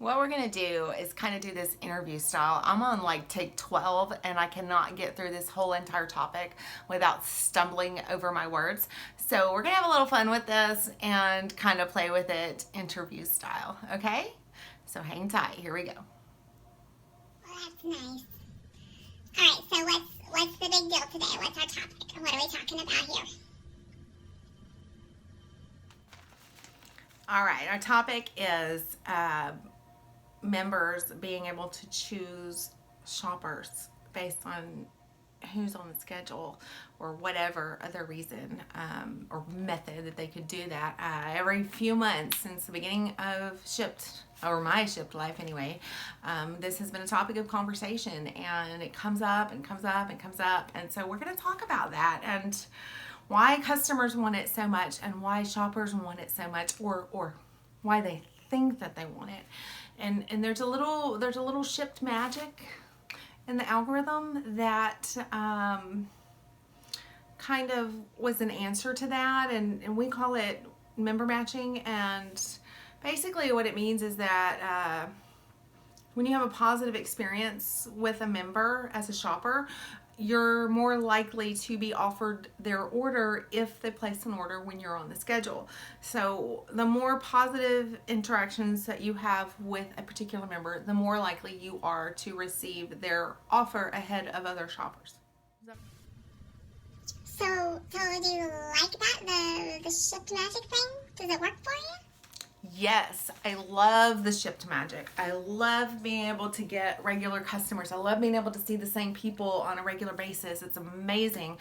What we're gonna do is kind of do this interview style. I'm on like take 12 and I cannot get through this whole entire topic without stumbling over my words. So we're gonna have a little fun with this and kind of play with it interview style, okay? So hang tight, here we go. Well, that's nice. All right, so what's the big deal today? What's our topic? What are we talking about here? All right, our topic is members being able to choose shoppers based on who's on the schedule or whatever other reason or method that they could do that. Every few months since the beginning of Shipt, or my Shipt life anyway, this has been a topic of conversation, and it comes up and comes up and comes up. And so we're going to talk about that and why customers want it so much and why shoppers want it so much, or why they think that they want it. And there's a little Shipt magic in the algorithm that kind of was an answer to that, and we call it member matching. And basically what it means is that when you have a positive experience with a member as a shopper, you're more likely to be offered their order if they place an order when you're on the schedule. So the more positive interactions that you have with a particular member, the more likely you are to receive their offer ahead of other shoppers. So do you like that, the Shipt magic thing? Does it work for you? Yes, I love the Shipt magic. I love being able to get regular customers. I love being able to see the same people on a regular basis. It's amazing.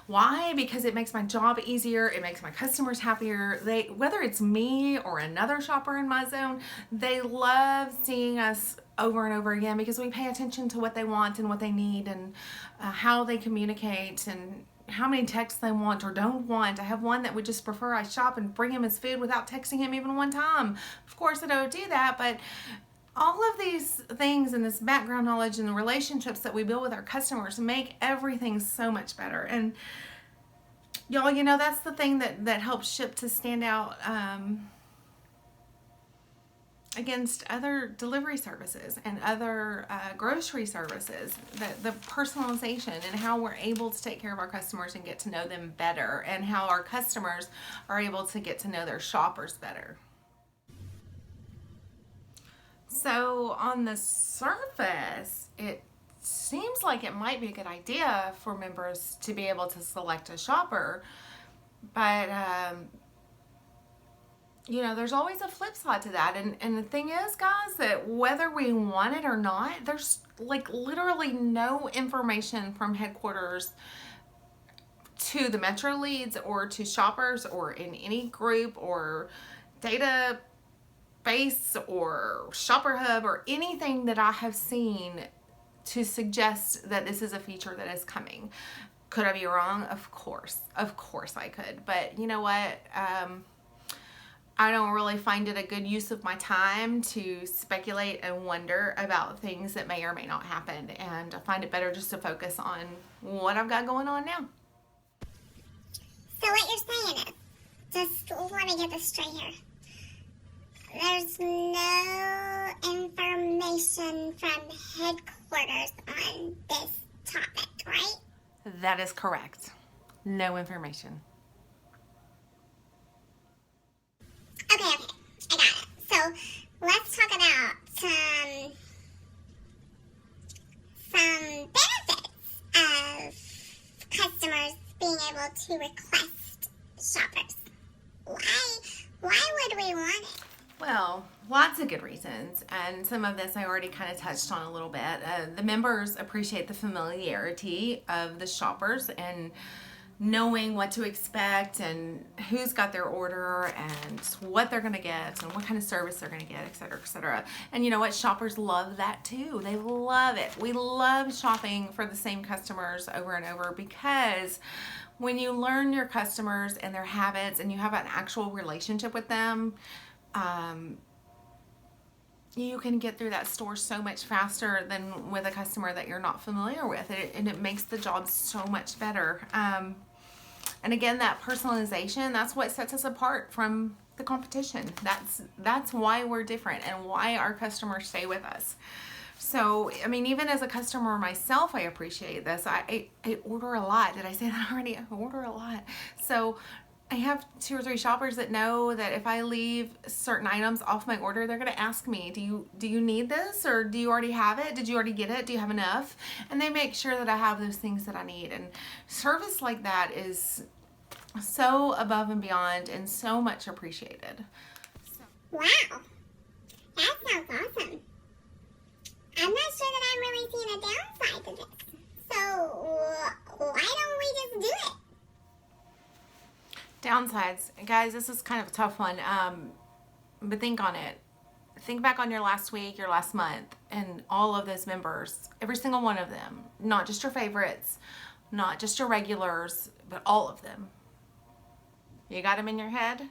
Why? Because it makes my job easier. It makes my customers happier. Whether it's me or another shopper in my zone, they love seeing us over and over again because we pay attention to what they want and what they need, and how they communicate, and how many texts they want or don't want. I have one that would just prefer I shop and bring him his food without texting him even one time. Of course I don't do that, but all of these things and this background knowledge and the relationships that we build with our customers make everything so much better. And y'all, you know, that's the thing that helps Shipt to stand out against other delivery services and other grocery services, the personalization and how we're able to take care of our customers and get to know them better, and how our customers are able to get to know their shoppers better. So on the surface, it seems like it might be a good idea for members to be able to select a shopper, but you know, there's always a flip side to that. And the thing is, guys, that whether we want it or not, there's like literally no information from headquarters to the metro leads or to shoppers or in any group or database or shopper hub or anything that I have seen to suggest that this is a feature that is coming. Could I be wrong? Of course I could. But you know what? I don't really find it a good use of my time to speculate and wonder about things that may or may not happen. And I find it better just to focus on what I've got going on now. So what you're saying is, just let me get this straight here. There's no information from headquarters on this topic, right? That is correct. No information. Okay, I got it. So let's talk about some benefits of customers being able to request shoppers. Why would we want it? Well, lots of good reasons, and some of this I already kind of touched on a little bit. The members appreciate the familiarity of the shoppers and knowing what to expect and who's got their order and what they're going to get and what kind of service they're going to get, et cetera, et cetera. And you know what? Shoppers love that too. They love it. We love shopping for the same customers over and over, because when you learn your customers and their habits and you have an actual relationship with them, you can get through that store so much faster than with a customer that you're not familiar with, and it makes the job so much better. And again, that personalization, that's what sets us apart from the competition. That's why we're different and why our customers stay with us. So, I mean, even as a customer myself, I appreciate this. I order a lot. Did I say that already? I order a lot. So I have 2 or 3 shoppers that know that if I leave certain items off my order, they're going to ask me, do you need this, or do you already have it? Did you already get it? Do you have enough? And they make sure that I have those things that I need. And service like that is so above and beyond and so much appreciated. Wow, that sounds awesome. I'm not sure that I'm really seeing a downside to this. So why don't we just do it? Downsides, guys, this is kind of a tough one, but think on it. Think back on your last week, your last month, and all of those members, every single one of them, not just your favorites, not just your regulars, but all of them. You got them in your head?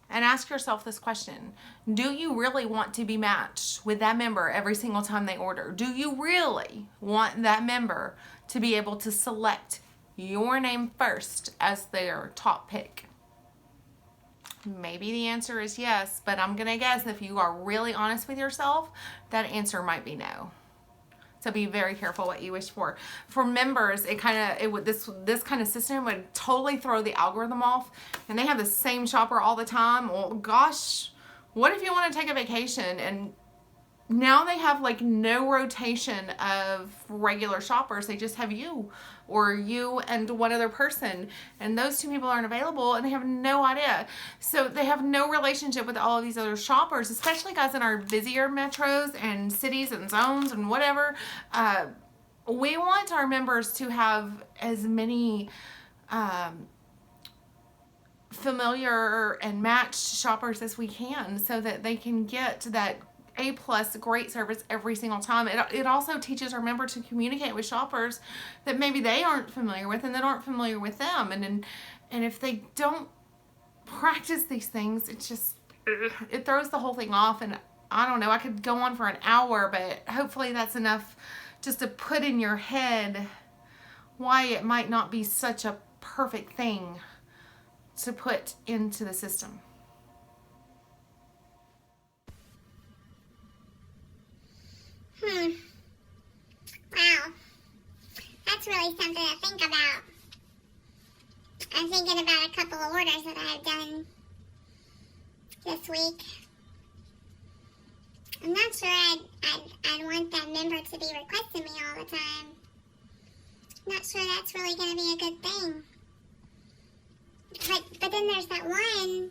And ask yourself this question. Do you really want to be matched with that member every single time they order? Do you really want that member to be able to select your name first as their top pick? Maybe the answer is yes, but I'm going to guess if you are really honest with yourself, that answer might be no. So be very careful what you wish for. For members, this kind of system would totally throw the algorithm off, and they have the same shopper all the time. Well, gosh, what if you want to take a vacation and now they have like no rotation of regular shoppers? They just have you or you and one other person, and those 2 people aren't available and they have no idea. So they have no relationship with all of these other shoppers, especially guys in our busier metros and cities and zones and whatever. We want our members to have as many familiar and matched shoppers as we can so that they can get that A+ great service every single time. It also teaches our member to communicate with shoppers that maybe they aren't familiar with and that aren't familiar with them. And if they don't practice these things, it throws the whole thing off. And I don't know, I could go on for an hour, but hopefully that's enough just to put in your head why it might not be such a perfect thing to put into the system. Wow. That's really something to think about. I'm thinking about a couple of orders that I've done this week. I'm not sure I'd want that member to be requesting me all the time. I'm not sure that's really going to be a good thing. But then there's that one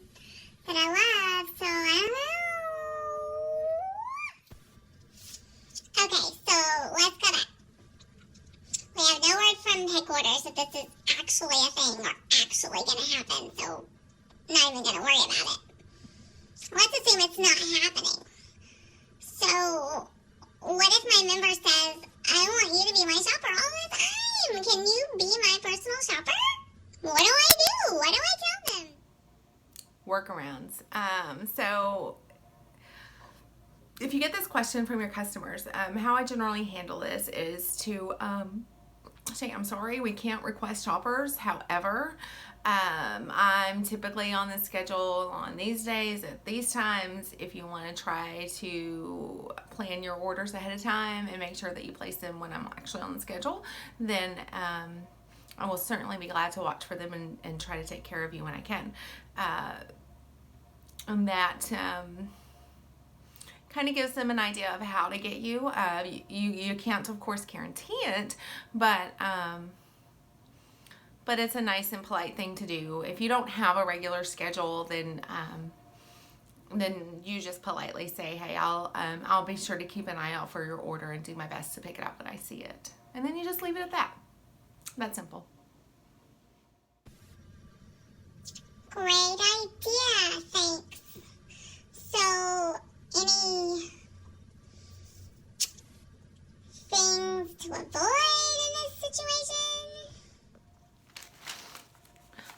that I love, so I don't know. Okay, so let's go back. We have no word from headquarters that this is actually a thing or actually going to happen, so I'm not even going to worry about it. Let's assume it's not happening. So, what if my member says, I want you to be my shopper all the time? Can you be my personal shopper? What do I do? What do I tell them? Workarounds. So if you get this question from your customers, how I generally handle this is to say, I'm sorry, we can't request shoppers. However, I'm typically on the schedule on these days at these times. If you want to try to plan your orders ahead of time and make sure that you place them when I'm actually on the schedule, then I will certainly be glad to watch for them and try to take care of you when I can. And that kind of gives them an idea of how to get you. You can't, of course, guarantee it, but it's a nice and polite thing to do. If you don't have a regular schedule, then you just politely say, hey, I'll be sure to keep an eye out for your order and do my best to pick it up when I see it. And then you just leave it at that. That simple. Great idea, thanks. So, any things to avoid in this situation?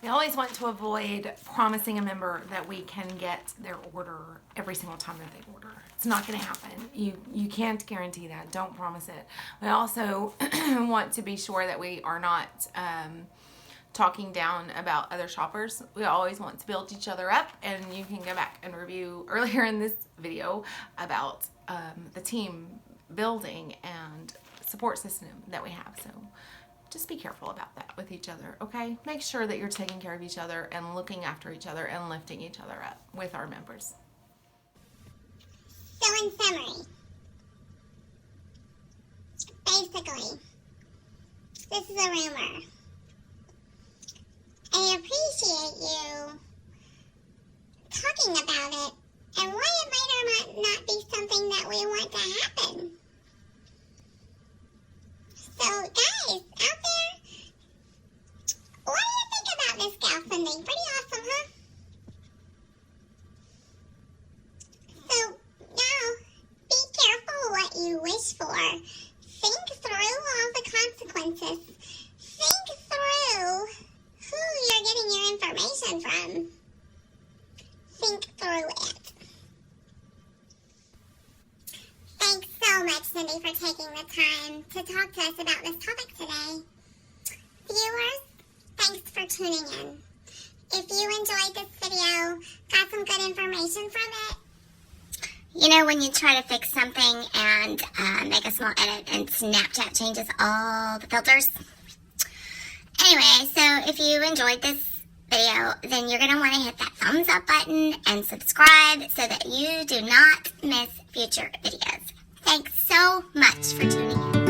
We always want to avoid promising a member that we can get their order every single time that they order. It's not going to happen. You can't guarantee that. Don't promise it. We also want to be sure that we are not talking down about other shoppers. We always want to build each other up, and you can go back and review earlier in this video about the team building and support system that we have. So just be careful about that with each other, okay? Make sure that you're taking care of each other and looking after each other and lifting each other up with our members. So in summary, basically, this is a rumor. I appreciate you talking about it and why it might or might not be something that we want to happen. So guys, out there, what do you think about this gal Cindy? Pretty awesome, huh? So now, be careful what you wish for. Think through all the consequences. Think through who you're getting your information from. Think through it. Thanks so much, Cindy, for taking the time to talk to us about this topic today. Viewers, thanks for tuning in. If you enjoyed this video, got some good information from it, you know when you try to fix something and make a small edit and Snapchat changes all the filters? Anyway, so if you enjoyed this video, then you're going to want to hit that thumbs up button and subscribe so that you do not miss future videos. Thanks so much for tuning in.